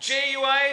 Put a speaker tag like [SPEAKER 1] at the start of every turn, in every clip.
[SPEAKER 1] JUI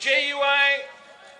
[SPEAKER 1] JUI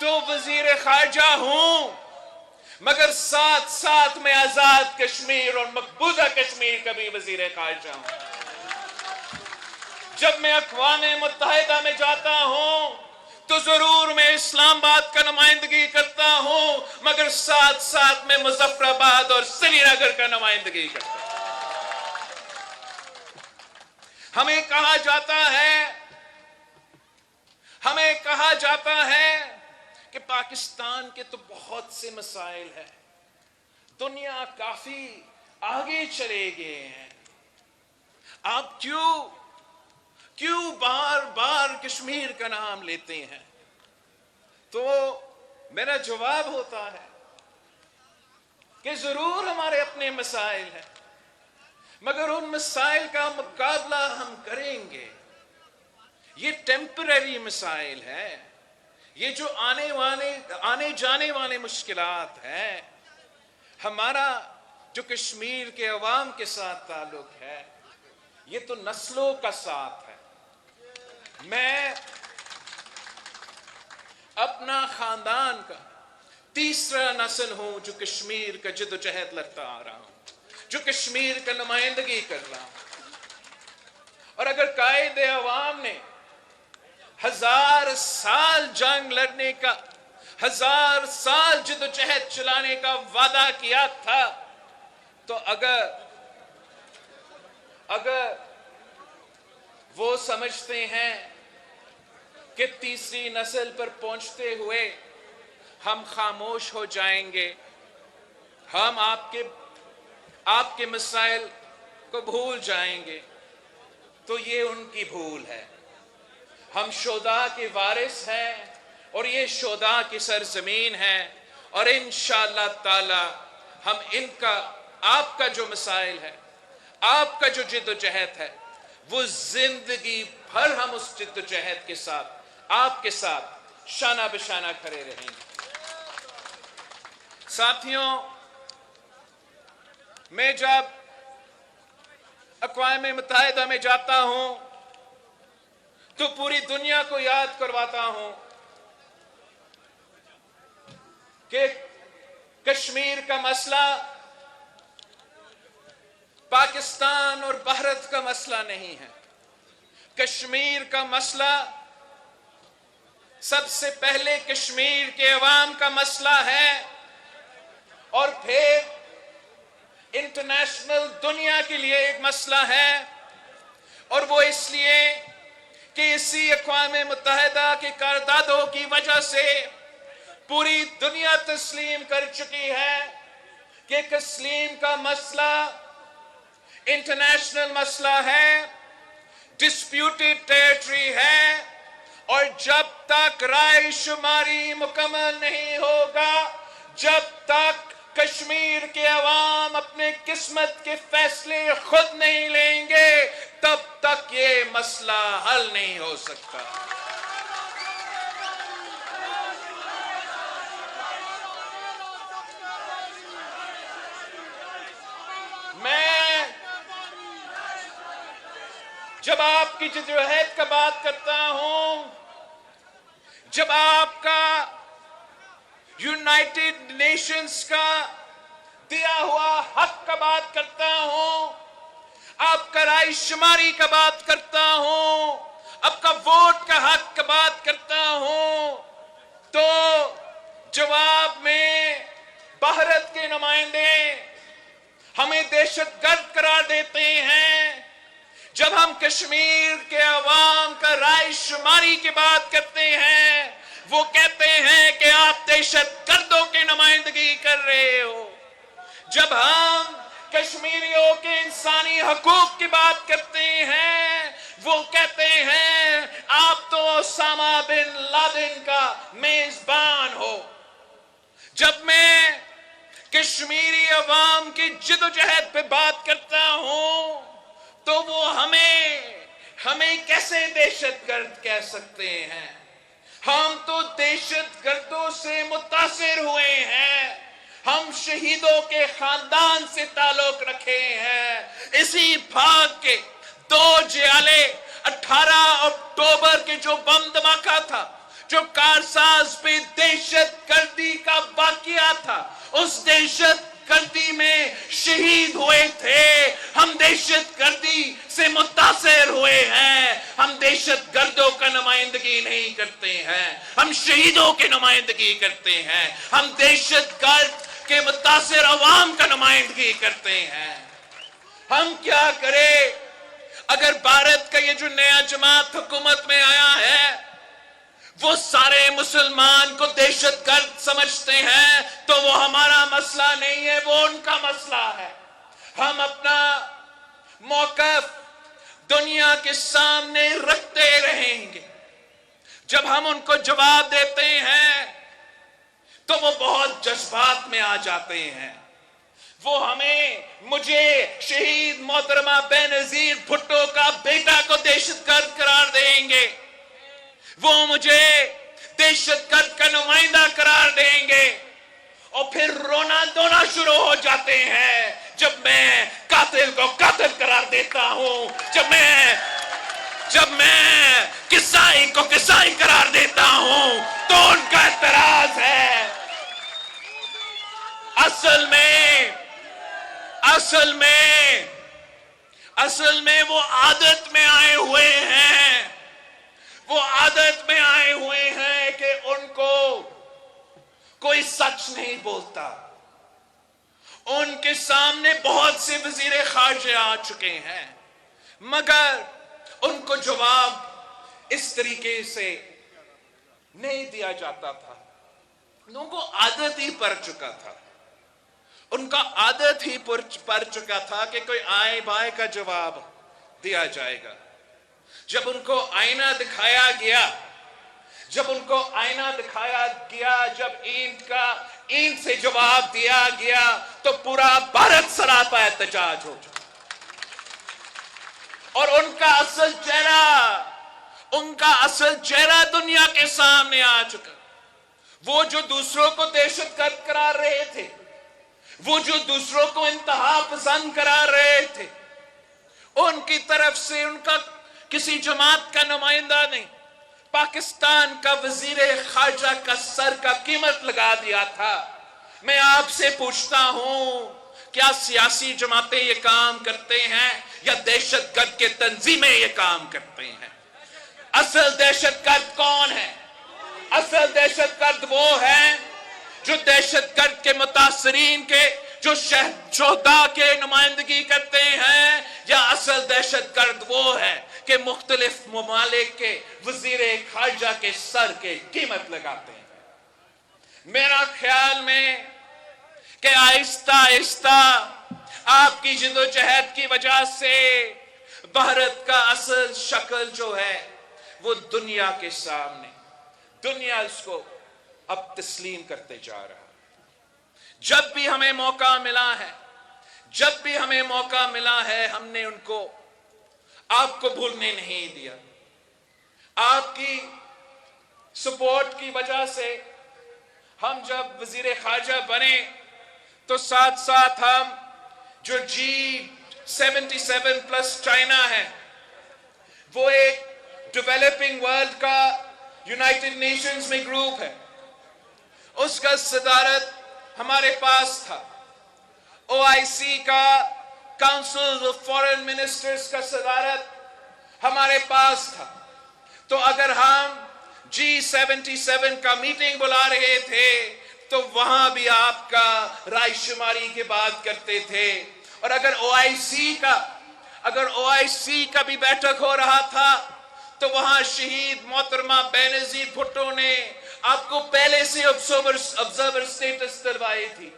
[SPEAKER 1] تو وزیر خارجہ ہوں، مگر ساتھ ساتھ میں آزاد کشمیر اور مقبوضہ کشمیر کا بھی وزیر خارجہ ہوں۔ جب میں اقوام متحدہ میں جاتا ہوں تو ضرور میں اسلام آباد کا نمائندگی کرتا ہوں، مگر ساتھ ساتھ میں مظفر آباد اور سری نگر کا نمائندگی کرتا ہوں۔ ہمیں کہا جاتا ہے کہ پاکستان کے تو بہت سے مسائل ہیں، دنیا کافی آگے چلے گئے ہیں، آپ کیوں بار بار کشمیر کا نام لیتے ہیں؟ تو میرا جواب ہوتا ہے کہ ضرور ہمارے اپنے مسائل ہیں، مگر ان مسائل کا مقابلہ ہم کریں گے۔ یہ ٹیمپرری مسائل ہے، یہ جو آنے جانے والے مشکلات ہیں، ہمارا جو کشمیر کے عوام کے ساتھ تعلق ہے یہ تو نسلوں کا ساتھ ہے۔ میں اپنا خاندان کا تیسرا نسل ہوں جو کشمیر کا جد و جہد لڑتا آ رہا ہوں، جو کشمیر کا نمائندگی کر رہا ہوں۔ اور اگر قائد عوام نے 1000 سال جنگ لڑنے کا، 1000 سال جد و جہد چلانے کا وعدہ کیا تھا، تو اگر وہ سمجھتے ہیں کہ تیسری نسل پر پہنچتے ہوئے ہم خاموش ہو جائیں گے، ہم آپ کے مسائل کو بھول جائیں گے، تو یہ ان کی بھول ہے۔ ہم شہداء کے وارث ہیں اور یہ شہداء کی سرزمین ہے، اور انشاءاللہ تعالی ہم آپ کا جو مسائل ہے، آپ کا جو جد و جہد ہے، وہ زندگی بھر ہم اس جد و جہد کے ساتھ، آپ کے ساتھ شانہ بشانہ کھڑے رہیں گے۔ ساتھیوں، میں جب اقوام متحدہ میں جاتا ہوں تو پوری دنیا کو یاد کرواتا ہوں کہ کشمیر کا مسئلہ پاکستان اور بھارت کا مسئلہ نہیں ہے۔ کشمیر کا مسئلہ سب سے پہلے کشمیر کے عوام کا مسئلہ ہے، اور پھر انٹرنیشنل دنیا کے لیے ایک مسئلہ ہے، اور وہ اس لیے کہ اسی اقوام متحدہ کے قراردادوں کی وجہ سے پوری دنیا تسلیم کر چکی ہے کہ کشمیر کا مسئلہ انٹرنیشنل مسئلہ ہے، ڈسپیوٹڈ ٹیریٹری ہے، اور جب تک رائے شماری مکمل نہیں ہوگا، جب تک کشمیر کے عوام اپنے قسمت کے فیصلے خود نہیں لیں گے، تب تک یہ مسئلہ حل نہیں ہو سکتا۔ میں جب آپ کی جدوجہد کا بات کرتا ہوں، جب آپ کا یونائٹڈ نیشنز کا دیا ہوا حق کا بات کرتا ہوں، آپ کا رائے شماری کا بات کرتا ہوں، آپ کا ووٹ کا حق کا بات کرتا ہوں، تو جواب میں بھارت کے نمائندے ہمیں دہشت گرد قرار دیتے ہیں۔ جب ہم کشمیر کے عوام کا رائے شماری کی بات کرتے ہیں، وہ کہتے ہیں کہ آپ دہشت گردوں کی نمائندگی کر رہے ہو۔ جب ہم کشمیریوں کے انسانی حقوق کی بات کرتے ہیں، وہ کہتے ہیں آپ تو اسامہ بن لادن کا میزبان ہو۔ جب میں کشمیری عوام کی جد و جہد پہ بات کرتا ہوں تو وہ ہمیں کیسے دہشت گرد کہہ سکتے ہیں؟ ہم تو دہشت گردوں سے متاثر ہوئے ہیں، ہم شہیدوں کے خاندان سے تعلق رکھے ہیں۔ اسی بھاگ کے 2 جیالے 18 اکتوبر کے جو بم دھماکہ تھا، جو کارساز پہ دہشت گردی کا واقعہ تھا، اس دہشت گردی میں شہید ہوئے تھے. ہم دہشت گردی سے متاثر ہوئے ہیں. ہم دہشت گردوں کا نمائندگی نہیں کرتے ہیں، ہم شہیدوں کی نمائندگی کرتے ہیں. ہم دہشت گرد کے متاثر عوام کا نمائندگی کرتے ہیں. ہم کیا کریں اگر بھارت کا یہ جو نیا جماعت حکومت میں آیا ہے وہ سارے مسلمان کو دہشت گرد سمجھتے ہیں؟ تو وہ ہمارا مسئلہ نہیں ہے، وہ ان کا مسئلہ ہے. ہم اپنا موقف دنیا کے سامنے رکھتے رہیں گے. جب ہم ان کو جواب دیتے ہیں تو وہ بہت جذبات میں آ جاتے ہیں. وہ مجھے شہید محترمہ بینظیر بھٹو کا بیٹا کو دہشت گرد قرار دیں گے، وہ مجھے دہشت گرد کا نمائندہ قرار دیں گے، اور پھر رونا دھونا شروع ہو جاتے ہیں جب میں قاتل کو قاتل قرار دیتا ہوں، جب میں قصائی کو قصائی قرار دیتا ہوں تو ان کا اعتراض ہے. اصل میں وہ عادت میں آئے ہوئے ہیں. وہ عادت میں آئے ہوئے ہیں کہ ان کو کوئی سچ نہیں بولتا. ان کے سامنے بہت سے وزیر خارجہ آ چکے ہیں مگر ان کو جواب اس طریقے سے نہیں دیا جاتا تھا. لوگوں کو عادت ہی پڑ چکا تھا، ان کا عادت ہی پڑ چکا تھا کہ کوئی آئے بائے کا جواب دیا جائے گا. جب ان کو آئینہ دکھایا گیا، جب اینٹ سے جواب دیا گیا تو پورا بھارت سراپا احتجاج ہو چکا. اور ان کا اصل چہرہ دنیا کے سامنے آ چکا. وہ جو دوسروں کو دہشت گرد قرار رہے تھے، وہ جو دوسروں کو انتہا پسند قرار رہے تھے، ان کی طرف سے ان کا کسی جماعت کا نمائندہ نہیں، پاکستان کا وزیر خارجہ کا سر کا قیمت لگا دیا تھا. میں آپ سے پوچھتا ہوں، کیا سیاسی جماعتیں یہ کام کرتے ہیں یا دہشت گرد کے تنظیمیں یہ کام کرتے ہیں؟ اصل دہشت گرد کون ہے؟ اصل دہشت گرد وہ ہے جو دہشت گرد کے متاثرین کے جو شہداء کے نمائندگی کرتے ہیں، یا اصل دہشت گرد وہ ہے کہ مختلف ممالک کے وزیر خارجہ کے سر کے قیمت لگاتے ہیں؟ میرا خیال میں کہ آہستہ آہستہ آپ کی جد و جہد کی وجہ سے بھارت کا اصل شکل جو ہے وہ دنیا کے سامنے، دنیا اس کو اب تسلیم کرتے جا رہا. جب بھی ہمیں موقع ملا ہے ہم نے ان کو آپ کو بھولنے نہیں دیا. آپ کی سپورٹ کی وجہ سے ہم جب وزیر خارجہ بنے تو ساتھ ساتھ ہم جو G77 پلس چائنا ہے، وہ ایک ڈیولپنگ ورلڈ کا یونائٹڈ نیشنز میں گروپ ہے، اس کا صدارت ہمارے پاس تھا. OIC کا کاؤنسل آف فارن منسٹرز کا صدارت ہمارے پاس تھا. تو اگر ہم G77 کا میٹنگ بلا رہے تھے تو وہاں بھی آپ کا رائے شماری کی بات کرتے تھے. اور اگر OIC کا بھی بیٹھک ہو رہا تھا تو وہاں شہید محترمہ بینظیر بھٹو نے آپ کو پہلے سے observer سٹیٹس دلوائی تھی،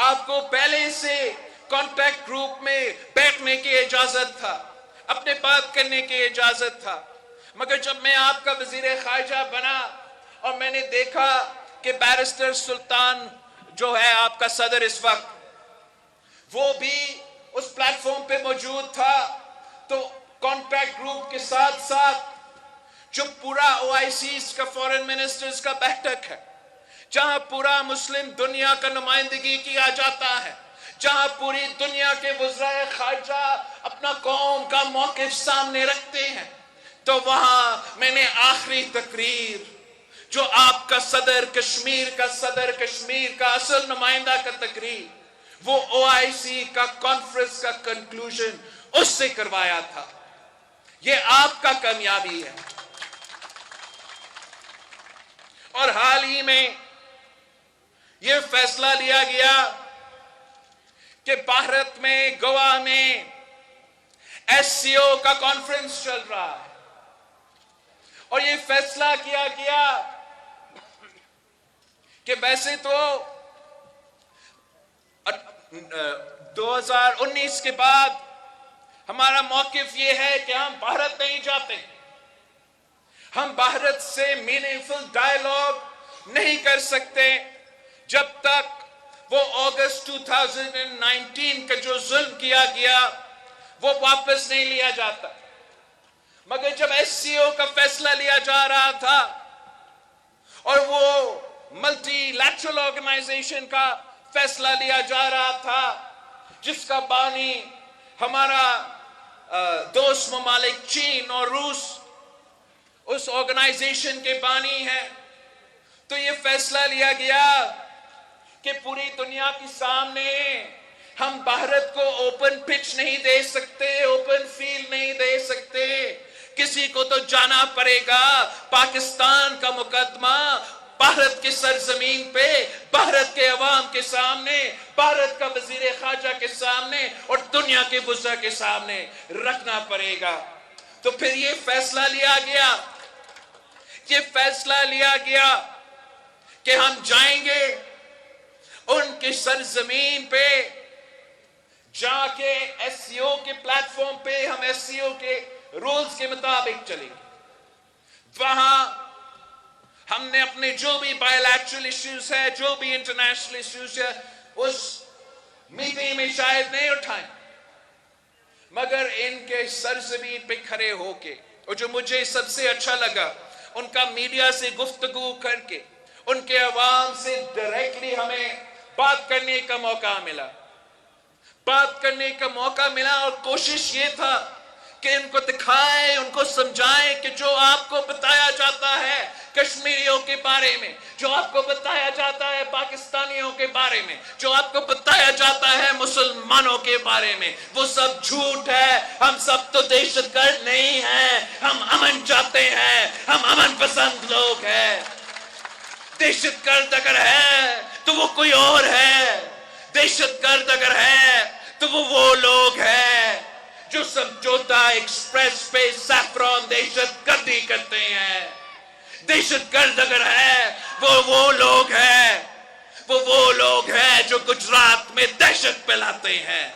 [SPEAKER 1] آپ کو پہلے سے کانٹیکٹ گروپ میں بیٹھنے کی اجازت تھا، اپنے بات کرنے کی اجازت تھا. مگر جب میں آپ کا وزیر خارجہ بنا اور میں نے دیکھا کہ بیرسٹر سلطان جو ہے آپ کا صدر اس وقت، وہ بھی اس پلیٹ فارم پہ موجود تھا، تو کانٹیکٹ گروپ کے ساتھ ساتھ جو پورا OIC کا فارن منسٹرز کا بیٹھک ہے، جہاں پورا مسلم دنیا کا نمائندگی کیا جاتا ہے، جہاں پوری دنیا کے وزرائے خارجہ اپنا قوم کا موقف سامنے رکھتے ہیں، تو وہاں میں نے آخری تقریر جو آپ کا صدر کشمیر کا اصل نمائندہ کا تقریر وہ OIC کا کانفرنس کا کنکلوژن اس سے کروایا تھا. یہ آپ کا کامیابی ہے. اور حال ہی میں یہ فیصلہ لیا گیا کہ بھارت میں گوا میں SCO کا کانفرنس چل رہا ہے اور یہ فیصلہ کیا گیا کہ ویسے تو 2019 کے بعد ہمارا موقف یہ ہے کہ ہم بھارت نہیں جاتے. ہم بھارت سے میننگفل ڈائیلاگ نہیں کر سکتے جب تک وہ اگست 2019 کا جو ظلم کیا گیا وہ واپس نہیں لیا جاتا. مگر جب SCO کا فیصلہ لیا جا رہا تھا اور وہ ملٹی لیٹرل آرگنائزیشن کا فیصلہ لیا جا رہا تھا جس کا بانی ہمارا دوست ممالک چین اور روس اس آرگنائزیشن کے بانی ہے، تو یہ فیصلہ لیا گیا کہ پوری دنیا کے سامنے ہم بھارت کو اوپن پچ نہیں دے سکتے، اوپن فیلڈ نہیں دے سکتے. کسی کو تو جانا پڑے گا. پاکستان کا مقدمہ بھارت کی سرزمین پہ، بھارت کے عوام کے سامنے، بھارت کا وزیر خارجہ کے سامنے اور دنیا کے وزراء کے سامنے رکھنا پڑے گا. تو پھر یہ فیصلہ لیا گیا کہ ہم جائیں گے ان کی سرزمین پہ، جا کے SCO کے پلیٹ فارم پہ ہم SCO کے رولز کے مطابق چلیں گے. وہاں ہم نے اپنے جو بھی بائیلیٹرل ایشوز ہے، جو بھی انٹرنیشنل ایشوز ہے، اس میٹنگ میں شاید نہیں اٹھائیں، مگر ان کے سرزمین پہ کھڑے ہو کے، اور جو مجھے سب سے اچھا لگا ان کا میڈیا سے گفتگو کر کے ان کے عوام سے ڈائریکٹلی ہمیں بات کرنے کا موقع ملا اور کوشش یہ تھا کہ ان کو دکھائے، ان کو سمجھائے کہ جو آپ کو بتایا جاتا ہے کشمیریوں کے بارے میں، جو آپ کو بتایا جاتا ہے پاکستانیوں کے بارے میں، جو آپ کو بتایا جاتا ہے مسلمانوں کے بارے میں، وہ سب جھوٹ ہے. ہم سب تو دہشت گرد نہیں ہیں، ہم امن چاہتے ہیں، ہم امن پسند لوگ ہیں. دہشت گرد اگر ہے تو وہ کوئی اور ہے. دہشت گرد اگر ہے تو وہ لوگ ہیں جو سمجھوتا ایکسپریس پہ سیفران دہشت گردی کرتے ہیں. دہشت گرد اگر ہے وہ لوگ ہیں جو گجرات میں دہشت پھیلاتے ہیں.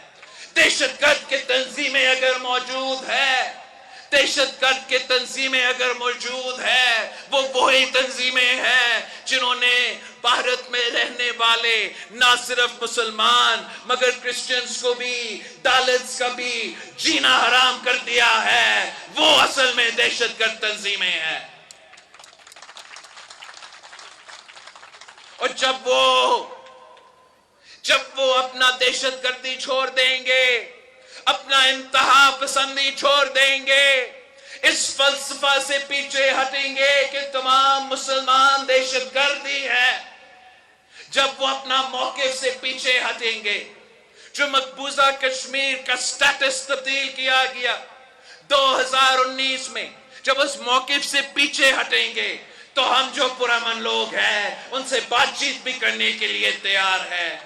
[SPEAKER 1] دہشت گرد کی تنظیمیں اگر موجود ہیں وہ وہی تنظیمیں ہیں جنہوں نے بھارت میں رہنے والے نہ صرف مسلمان مگر کرسچنز کو بھی، دالتس کا بھی جینا حرام کر دیا ہے. وہ اصل میں دہشت گرد تنظیمیں ہیں. اور جب وہ اپنا دہشت گردی چھوڑ دیں گے، اپنا انتہا پسندی چھوڑ دیں گے، اس فلسفہ سے پیچھے ہٹیں گے کہ تمام مسلمان دہشت گردی ہے، جب وہ اپنا موقف سے پیچھے ہٹیں گے، جو مقبوضہ کشمیر کا سٹیٹس تبدیل کیا گیا 2019 میں، جب اس موقف سے پیچھے ہٹیں گے تو ہم جو پرامن لوگ ہیں ان سے بات چیت بھی کرنے کے لیے تیار ہیں.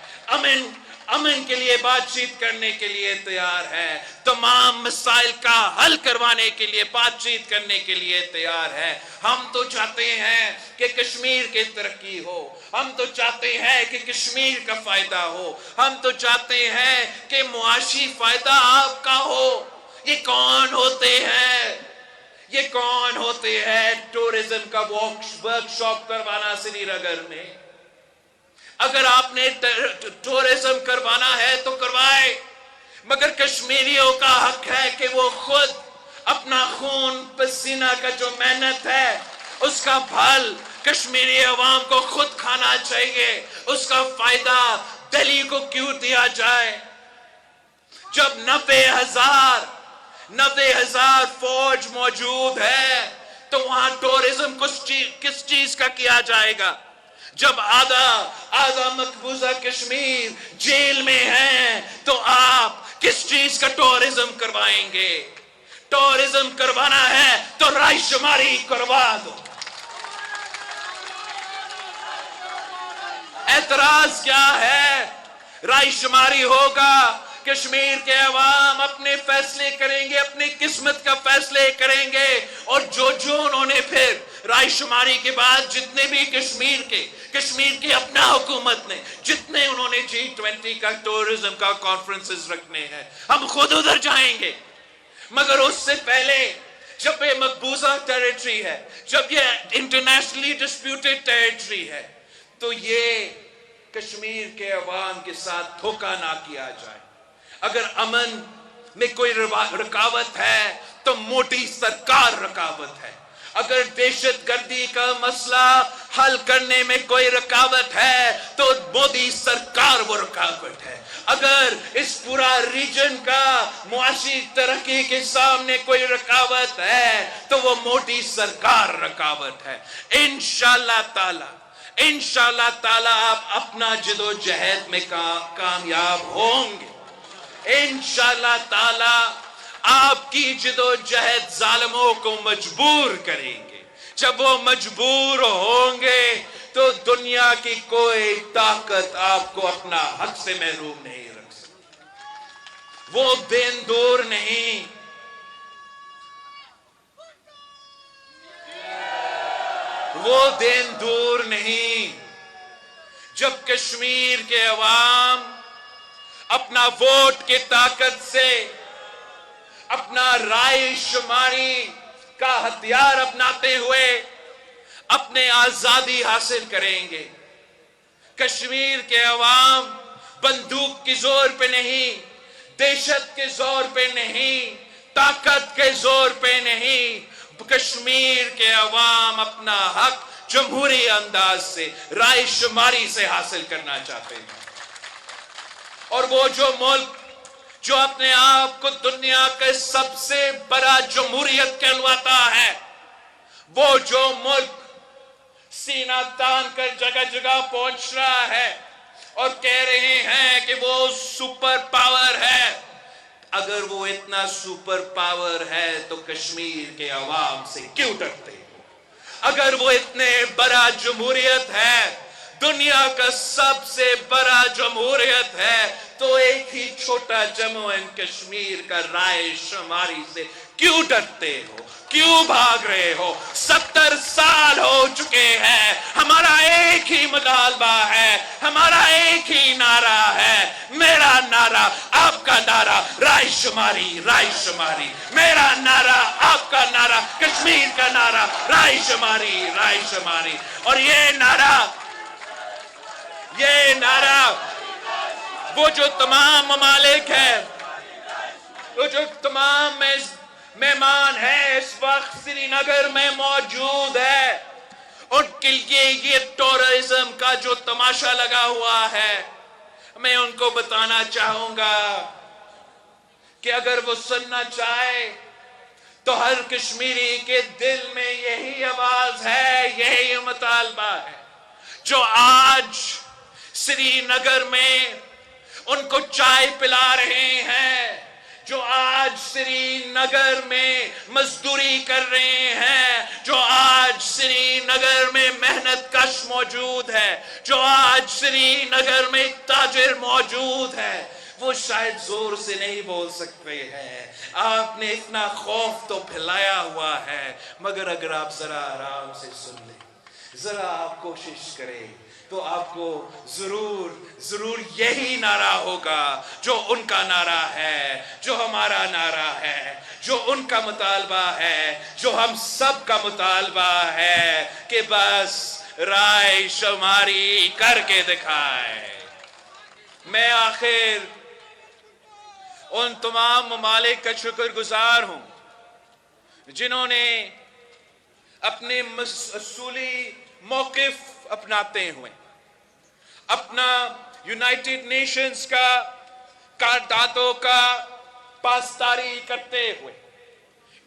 [SPEAKER 1] امن کے لیے بات چیت کرنے کے لیے تیار ہے. تمام مسائل کا حل کروانے کے لیے بات چیت کرنے کے لیے تیار ہے. ہم تو چاہتے ہیں کہ کشمیر کی ترقی ہو، ہم تو چاہتے ہیں کہ کشمیر کا فائدہ ہو، ہم تو چاہتے ہیں کہ معاشی فائدہ آپ کا ہو. یہ کون ہوتے ہیں ٹورزم کا ورک شاپ کروانا سری نگر میں؟ اگر آپ نے ٹورزم کروانا ہے تو کروائے، مگر کشمیریوں کا حق ہے کہ وہ خود اپنا خون پسینہ کا جو محنت ہے اس کا پھل کشمیری عوام کو خود کھانا چاہیے. اس کا فائدہ دہلی کو کیوں دیا جائے؟ جب 90,000 فوج موجود ہے تو وہاں ٹورزم کس چیز کا کیا جائے گا؟ جب آدھا مقبوضہ کشمیر جیل میں ہے تو آپ کس چیز کا ٹورزم کروائیں گے؟ ٹورزم کروانا ہے تو رائے شماری کروا دو. اعتراض کیا ہے؟ رائے شماری ہوگا، کشمیر کے عوام اپنے فیصلے کریں گے، اپنی قسمت کا فیصلے کریں گے، اور جو انہوں نے پھر رائے شماری کے بعد جتنے بھی کشمیر کے اپنا حکومت نے جتنے انہوں نے G20 کا ٹورزم کا کانفرنسز رکھنے ہیں، ہم خود ادھر جائیں گے. مگر اس سے پہلے جب یہ مقبوضہ ٹیریٹری ہے، جب یہ انٹرنیشنلی ڈسپیوٹڈ ٹیریٹری ہے، تو یہ کشمیر کے عوام کے ساتھ دھوکہ نہ کیا جائے. اگر امن میں کوئی رکاوٹ ہے تو موٹی سرکار رکاوٹ ہے. اگر دہشت گردی کا مسئلہ حل کرنے میں کوئی رکاوٹ ہے تو مودی سرکار وہ رکاوٹ ہے. اگر اس پورا ریجن کا معاشی ترقی کے سامنے کوئی رکاوٹ ہے تو وہ موٹی سرکار رکاوٹ ہے. انشاءاللہ تعالی آپ اپنا جدوجہد میں کامیاب ہوں گے. انشاءاللہ تعالی آپ کی جدوجہد ظالموں کو مجبور کریں گے. جب وہ مجبور ہوں گے تو دنیا کی کوئی طاقت آپ کو اپنا حق سے محروم نہیں رکھ سکتی. وہ دن دور نہیں، وہ دن دور نہیں جب کشمیر کے عوام اپنا ووٹ کی طاقت سے، اپنا رائے شماری کا ہتھیار اپناتے ہوئے اپنے آزادی حاصل کریں گے. کشمیر کے عوام بندوق کے زور پہ نہیں، دہشت کے زور پہ نہیں، طاقت کے زور پہ نہیں، کشمیر کے عوام اپنا حق جمہوری انداز سے، رائے شماری سے حاصل کرنا چاہتے ہیں. اور وہ جو ملک جو اپنے آپ کو دنیا کا سب سے بڑا جمہوریت کہلواتا ہے، وہ جو ملک سینہ تان کر جگہ جگہ پہنچ رہا ہے اور کہہ رہے ہیں کہ وہ سپر پاور ہے، اگر وہ اتنا سپر پاور ہے تو کشمیر کے عوام سے کیوں ڈرتے ہو؟ اگر وہ اتنے بڑا جمہوریت ہے، دنیا کا سب سے بڑا جمہوریت ہے، تو ایک ہی چھوٹا جموں اینڈ کشمیر کا رائے شماری سے کیوں ڈرتے ہو؟ کیوں بھاگ رہے ہو؟ 70 سال ہو چکے ہیں، ہمارا ایک ہی مطالبہ ہے، ہمارا ایک ہی نعرہ ہے. میرا نعرہ، آپ کا نعرہ، رائے شماری، رائے شماری. میرا نعرہ، آپ کا نعرہ، کشمیر کا نعرہ، رائے شماری، رائے شماری. اور یہ نعرہ وہ جو تمام ممالک ہیں، وہ جو تمام مہمان ہیں اس وقت سری نگر میں موجود ہے، ان کے لیے یہ ٹورزم کا جو تماشا لگا ہوا ہے، میں ان کو بتانا چاہوں گا کہ اگر وہ سننا چاہے تو ہر کشمیری کے دل میں یہی آواز ہے، یہی مطالبہ ہے. جو آج سری نگر میں ان کو چائے پلا رہے ہیں، جو آج سری نگر میں مزدوری کر رہے ہیں، جو آج سری نگر میں محنت کش موجود ہے، جو آج سری نگر میں تاجر موجود ہے، وہ شاید زور سے نہیں بول سکتے ہیں. آپ نے اتنا خوف تو پھیلایا ہوا ہے، مگر اگر آپ ذرا آرام سے سن لیں، ذرا آپ کوشش کریں تو آپ کو ضرور یہی نعرہ ہوگا جو ان کا نعرہ ہے، جو ہمارا نعرہ ہے، جو ان کا مطالبہ ہے، جو ہم سب کا مطالبہ ہے کہ بس رائے شماری کر کے دکھائے. میں آخر ان تمام ممالک کا شکر گزار ہوں جنہوں نے اپنے اصولی موقف اپناتے ہوئے، اپنا یونائٹڈ نیشنز کا قراردادوں کا پاسداری کرتے ہوئے